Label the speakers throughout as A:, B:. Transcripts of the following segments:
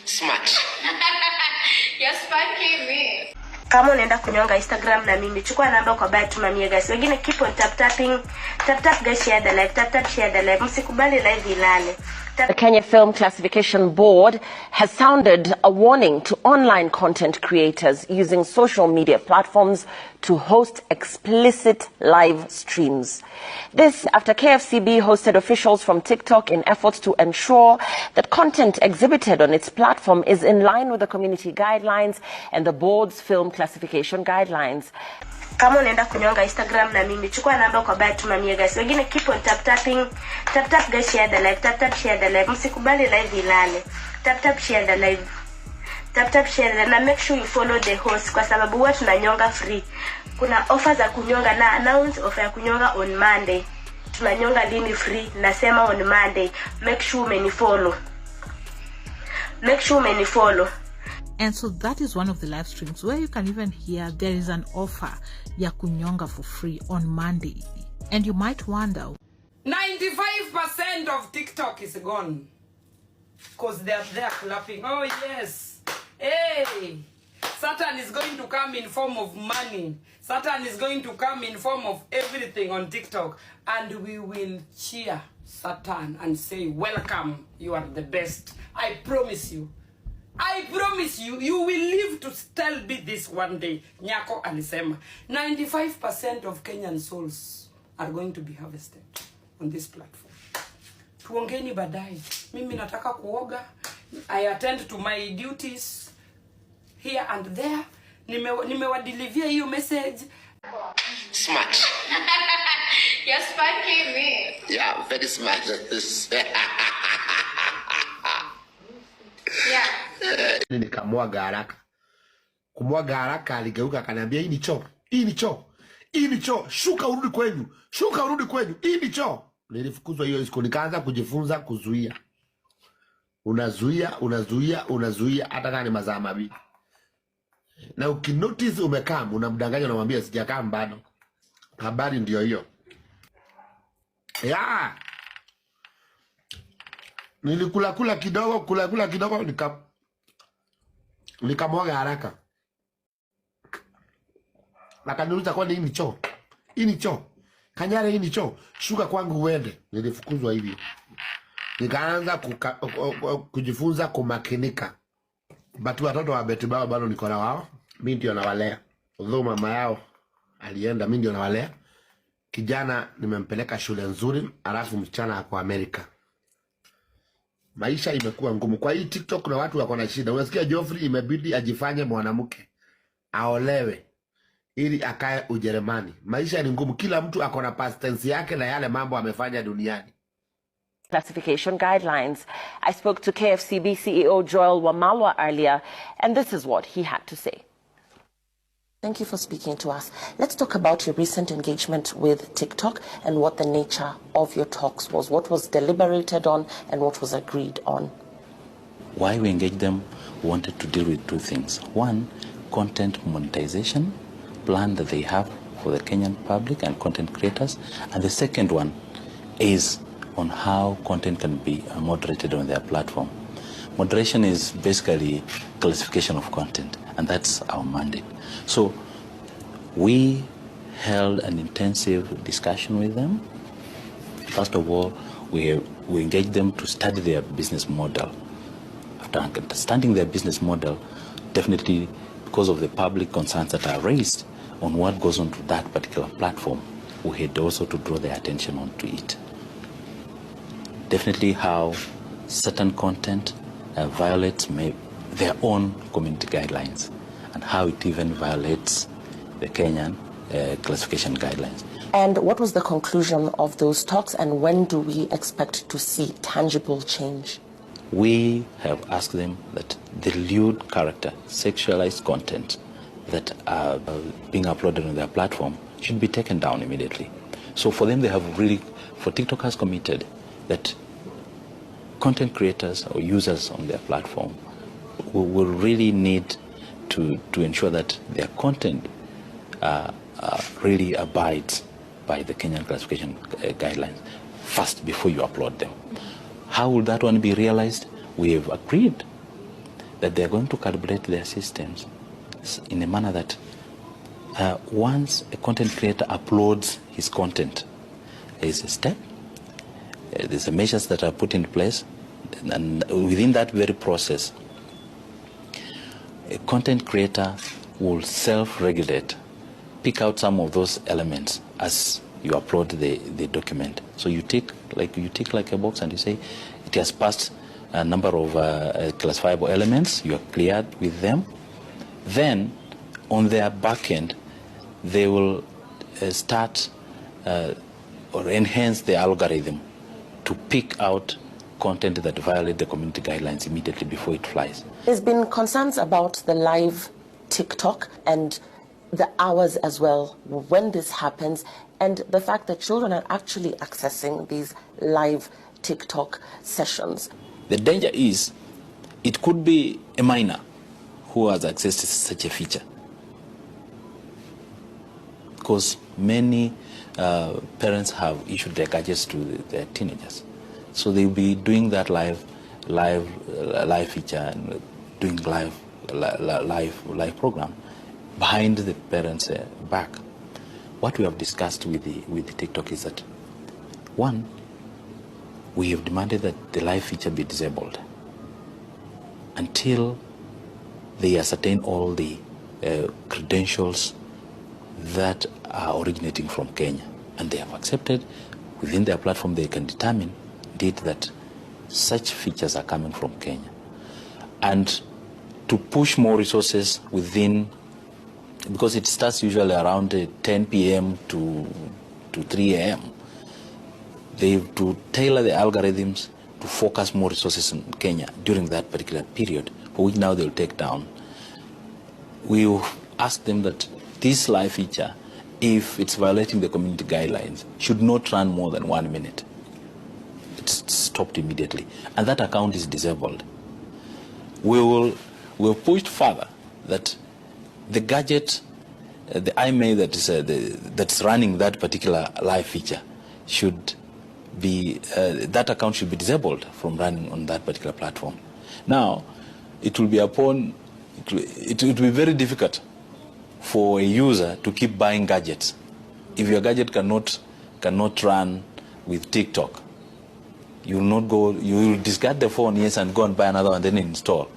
A: Smart.
B: You're spanking me.
C: Kama unaenda kunyonga Instagram na mimi, chukua namba kwa baya tumamie guys. Wengine keep on tapping. Tap guys, share the live. Tap share the live. Msikubali live ilale.
D: The Kenya Film Classification Board has sounded a warning to online content creators using social media platforms to host explicit live streams. This after KFCB hosted officials from TikTok in efforts to ensure that content exhibited on its platform is in line with the community guidelines and the board's film classification guidelines.
C: Kama unaenda kunyonga Instagram na mimi, chukua namba kwa baya tumamie guys. Wengine keep on tapping. Tap guys, share the live. Tap share the live. Msikubali live ilale. Tap share the live. Tap share the live. Na make sure you follow the host kwa sababu huwa tunanyonga free. Kuna offers za kunyonga na announce offer ya kunyonga on Monday. Tunanyonga lini free? Nasema on Monday. Make sure umenifollow.
E: And so that is one of the live streams where you can even hear there is an offer ya kunyonga for free on Monday. And you might wonder,
F: 95% of TikTok is gone because they're there clapping. Oh yes, hey, Satan is going to come in form of money. Satan is going to come in form of everything on TikTok, and we will cheer Satan and say, welcome, you are the best. I promise you, you will live to tell me this one day. Nyako alisema 95% of Kenyan souls are going to be harvested on this platform. Tuongeni baadaye. Mimi nataka kuoga. I attend to my duties here and there. Nimewadilivia hiyo message.
A: Smart.
B: You're spanking me.
A: Yeah, very smart.
B: Yeah.
G: Nikamwaga haraka. Kumwaga haraka aligeuka akaniambia hii ni choo. Shuka urudi kwenyu. Hii ni choo. Nilifukuzwa hiyo siku, nikaanza kujifunza kuzuia. Unazuia hata kama ni masaa mawili. Na ukinotice umekaa, unamdanganya unamwambia sijakaa bado. Habari ndio hiyo. Yeah. Nilikula kidogo nikamwaga haraka. Akaniuliza kwa nini choo? Hii ni choo. Kanyare hii ni choo. Shuka kwangu uende. Nilifukuzwa hivi. Nikaanza kujifunza kumakinika. Batu watoto wa Beti Baba bado niko na wao. Mimi ndio nawalea. Although mama yao alienda, mimi ndio nawalea. Kijana nimempeleka shule nzuri, alafu msichana ako Amerika. Maisha imekuwa ngumu. Kwa hii TikTok kuna watu wako na shida. Unasikia Geoffrey imebidi ajifanye mwanamke. Aolewe ili akae Ujerumani. Maisha ni ngumu. Kila mtu ako na past tense yake na yale mambo amefanya duniani.
D: Classification guidelines. I spoke to KFCB CEO Joel Wamalwa earlier, and this is what he had to say. Thank you for speaking to us. Let's talk about your recent engagement with TikTok and what the nature of your talks was. What was deliberated on and what was agreed on?
H: Why we engaged them, we wanted to deal with two things. One, content monetization plan that they have for the Kenyan public and content creators. And the second one is on how content can be moderated on their platform. Moderation is basically classification of content, and that's our mandate. So we held an intensive discussion with them. First of all, we engaged them to study their business model. After understanding their business model, definitely because of the public concerns that are raised on what goes onto that particular platform, we had also to draw their attention onto it. Definitely how certain content violates their own community guidelines and how it even violates the Kenyan classification guidelines.
D: And what was the conclusion of those talks, and when do we expect to see tangible change?
H: We have asked them that the lewd character, sexualized content that are being uploaded on their platform should be taken down immediately. So for them, for TikTok has committed that content creators or users on their platform will really need to ensure that their content really abides by the Kenyan classification guidelines first before you upload them. How will that one be realized? We have agreed that they're going to calibrate their systems in a manner that once a content creator uploads his content, there is a step, there's measures that are put in place, and within that very process, a content creator will self-regulate, pick out some of those elements as you upload the document. So you tick like a box and you say it has passed a number of classifiable elements, you are cleared with them. Then on their back end, they will start or enhance the algorithm to pick out content that violate the community guidelines immediately before it flies.
D: There's been concerns about the live TikTok and the hours as well when this happens, and the fact that children are actually accessing these live TikTok sessions.
H: The danger is it could be a minor who has access to such a feature, because many parents have issued their gadgets to their teenagers. So they'll be doing that live feature and doing live program behind the parents' back. What we have discussed with the TikTok is that, one, we have demanded that the live feature be disabled until they ascertain all the credentials that are originating from Kenya, and they have accepted within their platform they can determine indeed that such features are coming from Kenya, and to push more resources within, because it starts usually around 10 p.m. to 3 a.m. They have to tailor the algorithms to focus more resources in Kenya during that particular period, for which now they'll take down. We ask them that this live feature, if it's violating the community guidelines, should not run more than 1 minute. It's stopped immediately, and that account is disabled. We've pushed further that the gadget, the IMEI that's running that particular live feature should be, that account should be disabled from running on that particular platform. Now, it will be very difficult for a user to keep buying gadgets if your gadget cannot run with TikTok. You will discard the phone, yes, and go and buy another one, then install.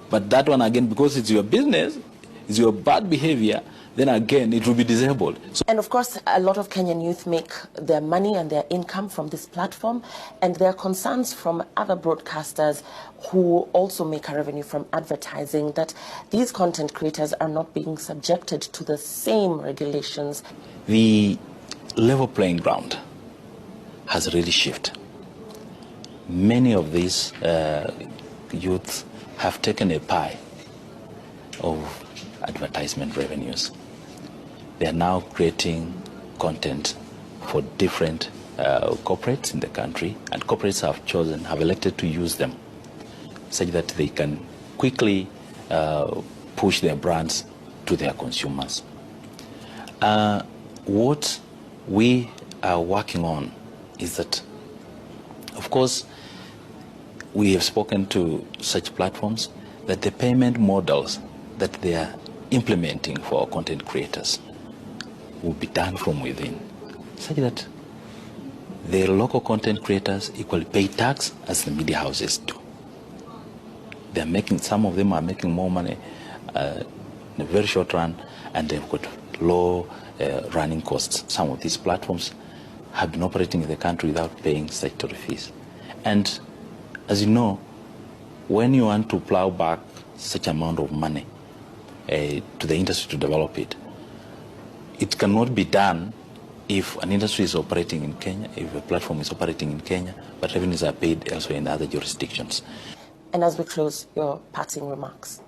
H: But that one, again, because it's your business, it's your bad behavior, then again, it will be disabled. So,
D: and of course, a lot of Kenyan youth make their money and their income from this platform, and there are concerns from other broadcasters who also make a revenue from advertising that these content creators are not being subjected to the same regulations.
H: The level playing ground has really shifted. Many of these youths have taken a pie of advertisement revenues. They are now creating content for different corporates in the country, and corporates have elected to use them such that they can quickly push their brands to their consumers. What we are working on is that, of course, we have spoken to such platforms that the payment models that they are implementing for content creators will be done from within, such that the local content creators equally pay tax as the media houses do. They are making, some of them are making more money in a very short run, and they've got low running costs. Some of these platforms have been operating in the country without paying statutory fees. And as you know, when you want to plow back such amount of money to the industry to develop it, it cannot be done if an industry is operating in Kenya, if a platform is operating in Kenya, but revenues are paid elsewhere in other jurisdictions.
D: And as we close, your parting remarks.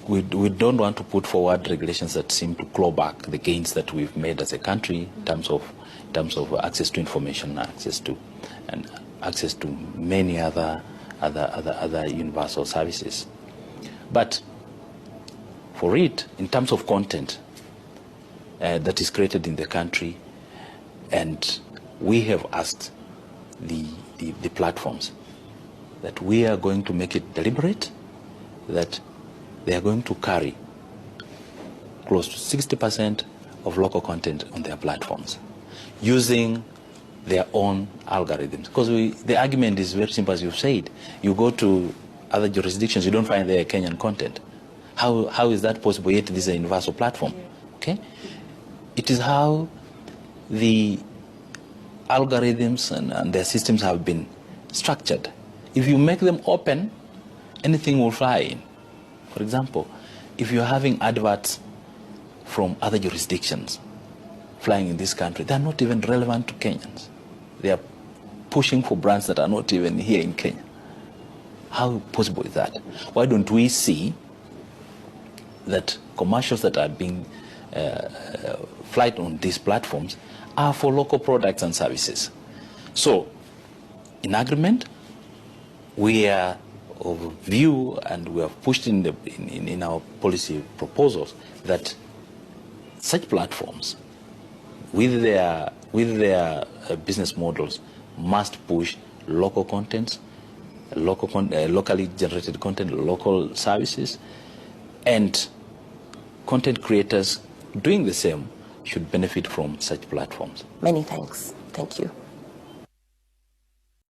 H: We don't want to put forward regulations that seem to claw back the gains that we've made as a country in terms of access to information, access to many other universal services. But for it, in terms of content that is created in the country, and we have asked the platforms that we are going to make it deliberate, that they are going to carry close to 60% of local content on their platforms using their own algorithms. Because the argument is very simple, as you've said. You go to other jurisdictions, you don't find their Kenyan content. How is that possible, yet this is a universal platform? Okay? It is how the algorithms and their systems have been structured. If you make them open, anything will fly in. For example, if you're having adverts from other jurisdictions flying in this country, they're not even relevant to Kenyans. They are pushing for brands that are not even here in Kenya. How possible is that? Why don't we see that commercials that are being flight on these platforms are for local products and services? So, in agreement, we are of view, and we have pushed in our policy proposals that such platforms, with their business models, must push local contents, locally generated content, local services, and content creators doing the same should benefit from such platforms.
D: Many thanks. Thank you.